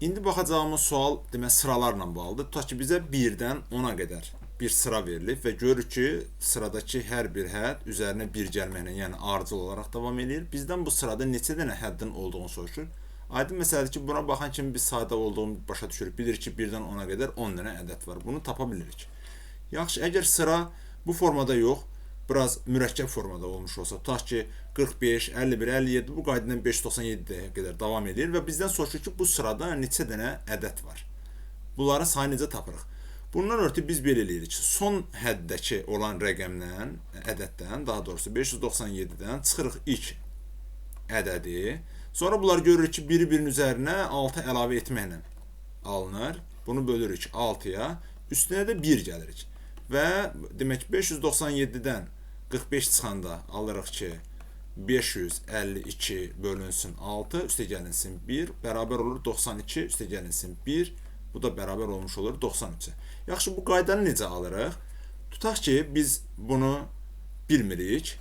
İndi baxacağımız sual demək sıralarla bağlıdır. Tutaq ki, bizə 1-dən 10-a qədər bir sıra verilib və görürük ki, sıradakı hər bir hədd üzərinə 1 gəlməklə, yəni ardıcıl olaraq davam edir. Bizdən bu sırada neçə dənə həddin olduğunu soruşur. Aydın məsələdir ki, buna baxan kimi biz sayda olduğunu başa düşürük. Bilirik ki, 1-dən 10-a qədər 10 dənə ədəd var. Bunu tapa bilirik. Yaxşı, əgər sıra bu formada yox, biraz mürəkkəb formada olmuş olsa, tutaq ki 45, 51, 57 bu qaydadan 597-yə qədər davam edir və bizdən soruşur ki, bu sırada neçə dənə ədəd var. Bunların sayını necə tapırıq? Bundan ötürü biz belə eləyirik ki, son həddəki olan rəqəmdən, ədəddən, daha doğrusu 597-dən çıxırıq ilk ədədi. Sonra bunları görürük ki, biri-birinin üzərinə 6 əlavə etməklə alınır. Bunu bölürük 6-ya, üstünə də 1 gəlirik. Və demək 597-dən 45 çıxanda alırıq ki 552 bölünsün 6 üstə gəlinsin 1 bərabər olur 92 üstə gəlinsin 1 bu da bərabər olmuş olur 93-ə. Yaxşı, bu qaydanı necə alırıq? Tutaq ki biz bunu bilmirik,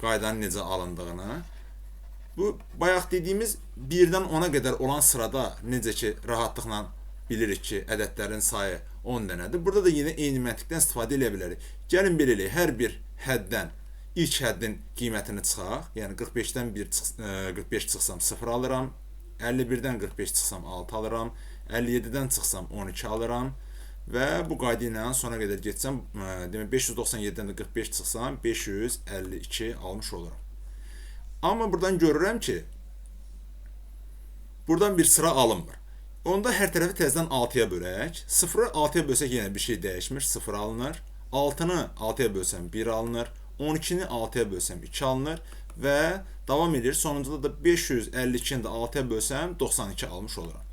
qaydanın necə alındığını. Bu bayaq dediyimiz 1-dən 10-a qədər olan sırada necə ki rahatlıqla bilirik ki ədədlərin sayı 10 dənədir. Burada da yenə eyni məntiqdən istifadə edə bilərik. Gəlin belə eləyək, hər bir həddən ilk həddin qiymətini çıxaq. Yəni 45-dən 45 çıxsam 0 alıram. 51-dən 45 çıxsam 6 alıram. 57-dən çıxsam 12 alıram. Və bu qayda ilə sona qədər getsəm, demək 597-dən də 45 çıxsam 552 almış oluram. Amma buradan görürəm ki, buradan bir sıra alınmır. Onda hər tərəfi təzədən 6-ya bölək. 0-ı 6-ya bölsək yenə bir şey dəyişmir, 0 alınır. 6-nı 6-ya bölsəm 1 alınır. 12-ni 6-ya bölsəm 2 alınır. Və davam edir. Sonuncuda da 552-ni də 6-ya bölsəm 92 almış oluram.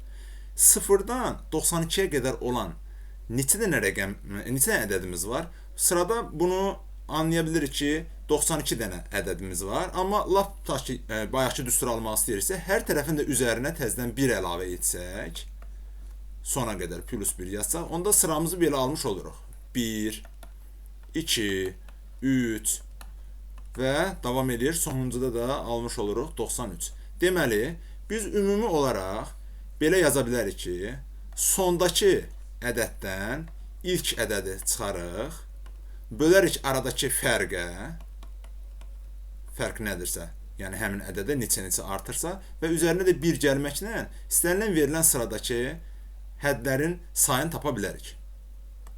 0-dan 92-yə qədər olan neçə dənə rəqəm, neçə dənə ədədimiz var? Sırada bunu anlaya bilirik ki, 92 dənə ədədimiz var. Amma lap tutaq ki, bayaqki düstur almaq istəyirsə, hər tərəfin də üzərinə təzədən 1 əlavə etsək, sona qədər plus 1 yazsaq, onda sıramızı belə almış oluruq. 1, 2, 3 və davam edir. Sonuncuda da almış oluruq 93. Deməli, biz ümumi olaraq belə yaza bilərik ki, sondakı ədəddən ilk ədədi çıxarıq, bölərik aradakı fərqə, fərq nədirsə, yəni həmin ədədə neçə-neçə artırsa və üzərinə də 1 gəlməklə istənilən verilən sıradakı həddlərin sayını tapa bilərik.